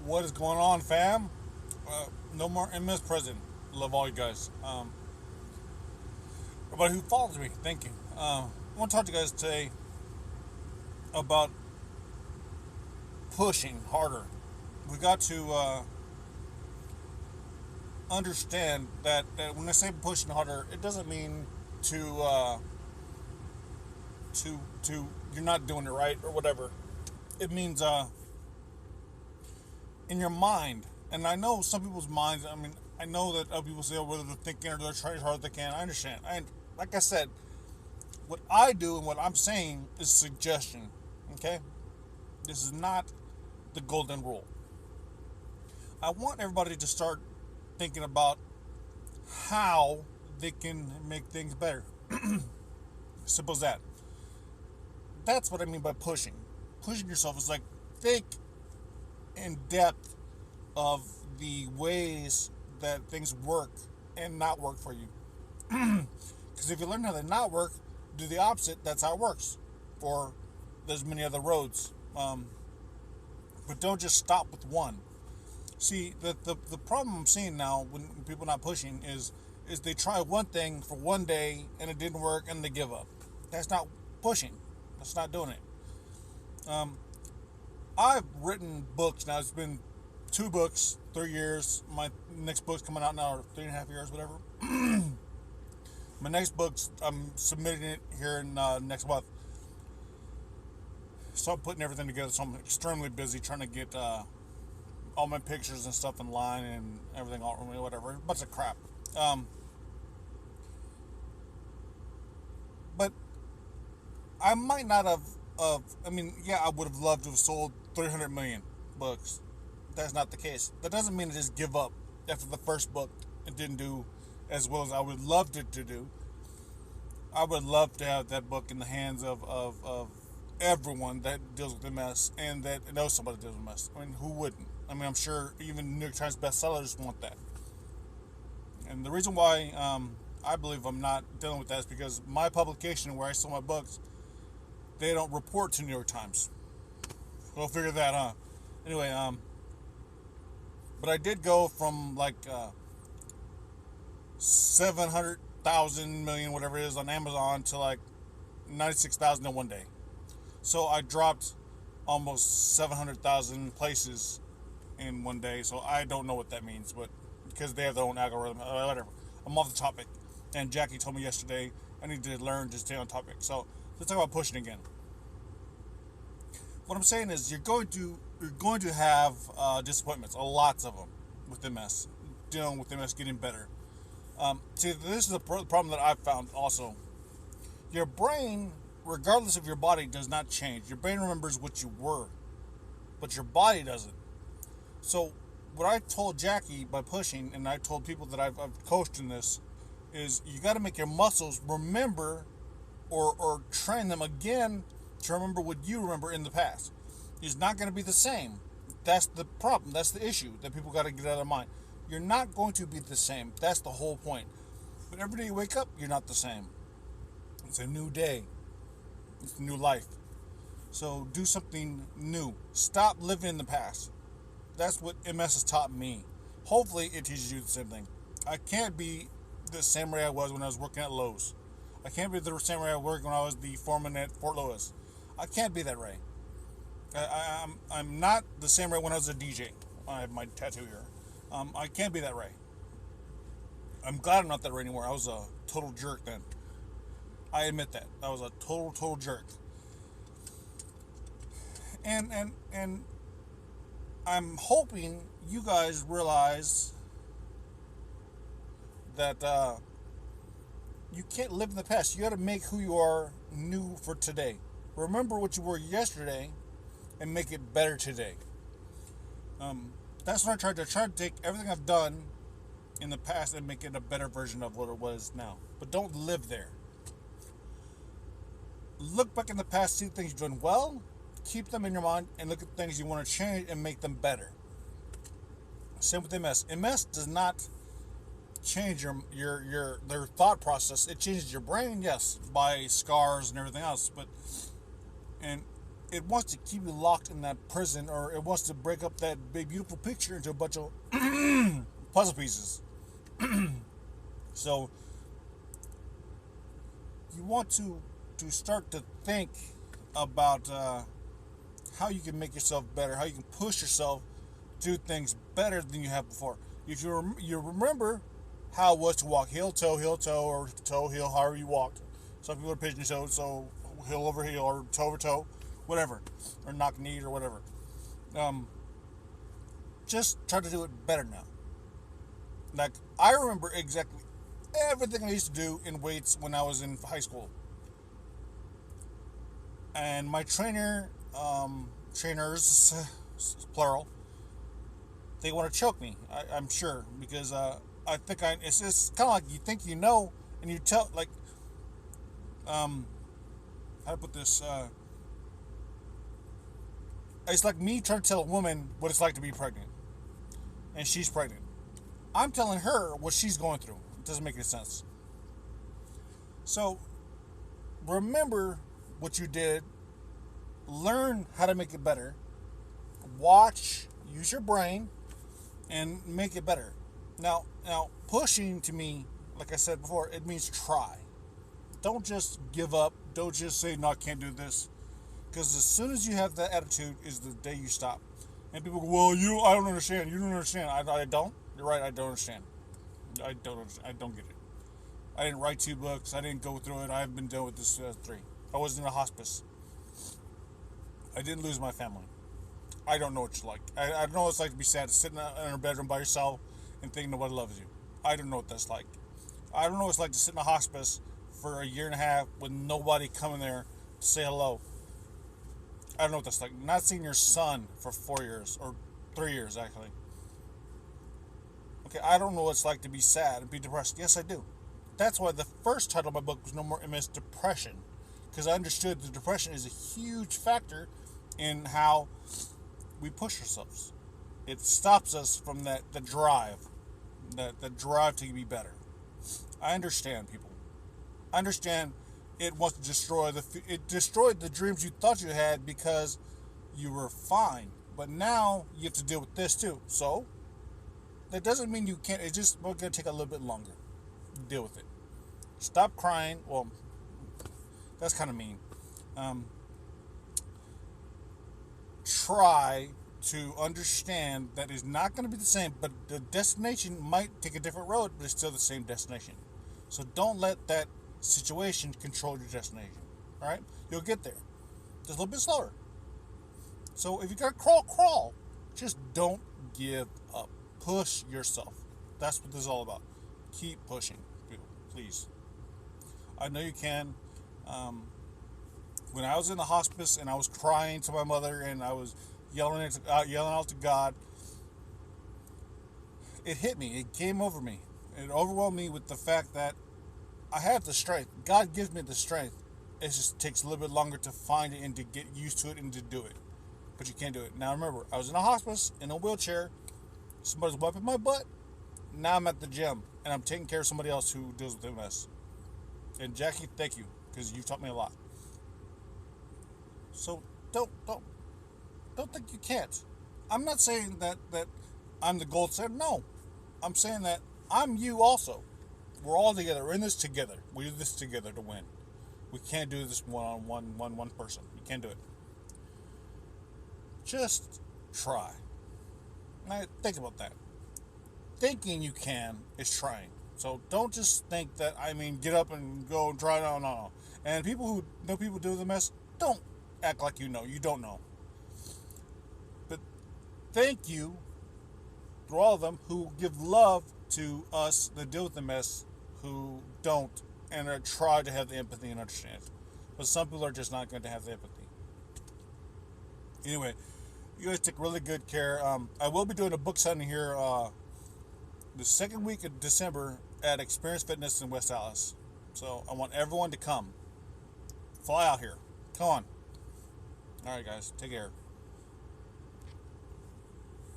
What is going on, fam? No more MS President. Love all you guys. Everybody who follows me, thank you. I want to talk to you guys today about pushing harder. We got to understand that when I say pushing harder, it doesn't mean to you're not doing it right or whatever. It means in your mind. And I know some people's minds. I mean, I know that other people say, oh, whether they're thinking or they're trying as hard as they can. I understand. And like I said, what I do and what I'm saying is suggestion. Okay, this is not the golden rule. I want everybody to start thinking about how they can make things better. Simple as that. That's what I mean by pushing. Pushing yourself is like think in depth of the ways that things work and not work for you. Because if you learn how to not work, do the opposite. That's how it works. Or there's many other roads. But don't just stop with one. See, the problem I'm seeing now when people not pushing is they try one thing for one day and it didn't work and they give up. That's not pushing. That's not doing it. I've written books now. It's been 2 books, 3 years. My next book's coming out now, 3.5 years, whatever. My next book's, I'm submitting it here in next month. So I'm putting everything together. So I'm extremely busy trying to get all my pictures and stuff in line and everything, all whatever, a bunch of crap. But I might not have. I mean, yeah, I would have loved to have sold 300 million books. That's not the case. That doesn't mean to just give up after the first book it didn't do as well as I would love it to do. I would love to have that book in the hands of everyone that deals with MS and that knows somebody that deals with MS. I mean, who wouldn't? I mean, I'm sure even New York Times bestsellers want that. And the reason why I believe I'm not dealing with that is because my publication where I sell my books, they don't report to New York Times. Go figure that, huh? Anyway, but I did go from like 700,000 million, whatever it is, on Amazon to like 96,000 in one day. So I dropped almost 700,000 places in one day. So I don't know what that means, but because they have their own algorithm, whatever. I'm off the topic. And Jackie told me yesterday I need to learn to stay on topic. So let's talk about pushing again. What I'm saying is you're going to have disappointments, lots of them with MS, dealing with MS getting better. See, this is the problem that I've found also. Your brain, regardless of your body, does not change. Your brain remembers what you were, but your body doesn't. So what I told Jackie by pushing, and I told people that I've coached in this, is you got to make your muscles remember or train them again to remember what you remember in the past. It's not going to be the same. That's the problem. That's the issue that people got to get out of their mind. You're not going to be the same. That's the whole point. But every day you wake up, you're not the same. It's a new day. It's a new life. So do something new. Stop living in the past. That's what MS has taught me. Hopefully it teaches you the same thing. I can't be the same way I was when I was working at Lowe's. I can't be the same way I worked when I was the foreman at Fort Lewis. I can't be that Ray. I'm not the same Ray when I was a DJ. I have my tattoo here. I can't be that Ray. I'm glad I'm not that Ray anymore. I was a total jerk then. I admit that. I was a total jerk. And I'm hoping you guys realize that you can't live in the past. You got to make who you are new for today. Remember what you were yesterday and make it better today. That's what I try to take everything I've done in the past and make it a better version of what it was now. But don't live there. Look back in the past, see the things you're doing well, keep them in your mind, and look at things you want to change and make them better. Same with MS. MS does not change their thought process. It changes your brain, yes, by scars and everything else, but and it wants to keep you locked in that prison, or it wants to break up that big beautiful picture into a bunch of puzzle pieces. So you want to start to think about how you can make yourself better, how you can push yourself to do things better than you have before. If you remember how it was to walk heel toe, or toe heel, however you walked. Some people are pigeon toed, so heel over heel or toe over toe, whatever, or knock knee or whatever. Um, just try to do it better now. Like, I remember exactly everything I used to do in weights when I was in high school. And my trainers, plural, they want to choke me, I'm sure, because I think it's just kind of like you think you know, and you tell, like, how to put this, it's like me trying to tell a woman what it's like to be pregnant, and she's pregnant. I'm telling her what she's going through. It doesn't make any sense. So, remember what you did, learn how to make it better, watch, use your brain, and make it better. Now, pushing to me, like I said before, it means try. Don't just give up. Don't just say, no, I can't do this. Because as soon as you have that attitude is the day you stop. And people go, well, I don't understand. You don't understand. I don't. You're right, I don't understand. I don't understand. I don't get it. I didn't write 2 books. I didn't go through it. I've been done with this 3. I wasn't in a hospice. I didn't lose my family. I don't know what it's like. I don't know what it's like to be sad, sitting in a bedroom by yourself and think nobody loves you. I don't know what that's like. I don't know what it's like to sit in a hospice for a year and a half with nobody coming there to say hello. I don't know what that's like. Not seeing your son for 4 years, or 3 years, actually. Okay, I don't know what it's like to be sad and be depressed. Yes, I do. That's why the first title of my book was No More MS Depression. Because I understood that depression is a huge factor in how we push ourselves. It stops us from the drive, the drive to be better. I understand, people. I understand it wants to destroy it destroyed the dreams you thought you had because you were fine. But now you have to deal with this too. So that doesn't mean you can't. It's just going to take a little bit longer. Deal with it. Stop crying. Well, that's kind of mean. Try to understand that it's not going to be the same, but the destination might take a different road, but it's still the same destination. So don't let that situation control your destination. All right? You'll get there. Just a little bit slower. So if you got to crawl. Just don't give up. Push yourself. That's what this is all about. Keep pushing, people. Please. I know you can. When I was in the hospice and I was crying to my mother and I was yelling out to God, it hit me. It came over me. It overwhelmed me with the fact that I have the strength. God gives me the strength. It just takes a little bit longer to find it and to get used to it and to do it. But you can't do it. Now remember, I was in a hospice, in a wheelchair. Somebody's wiping my butt. Now I'm at the gym and I'm taking care of somebody else who deals with MS. And Jackie, thank you, because you've taught me a lot. So don't think you can't. I'm not saying that I'm the gold standard. No, I'm saying that I'm you also. We're all together. We're in this together. We do this together to win. We can't do this one person. You can't do it. Just try. Now, think about that. Thinking you can is trying. So don't just think that, get up and go and try. No. And people who know people do the mess, don't act like you know. You don't know. But thank you for all of them who give love to us that deal with the mess, who don't and are try to have the empathy and understand. But some people are just not going to have the empathy. Anyway, you guys take really good care. I will be doing a book signing here the second week of December at Experience Fitness in West Dallas. So I want everyone to come. Fly out here. Come on. All right, guys. Take care.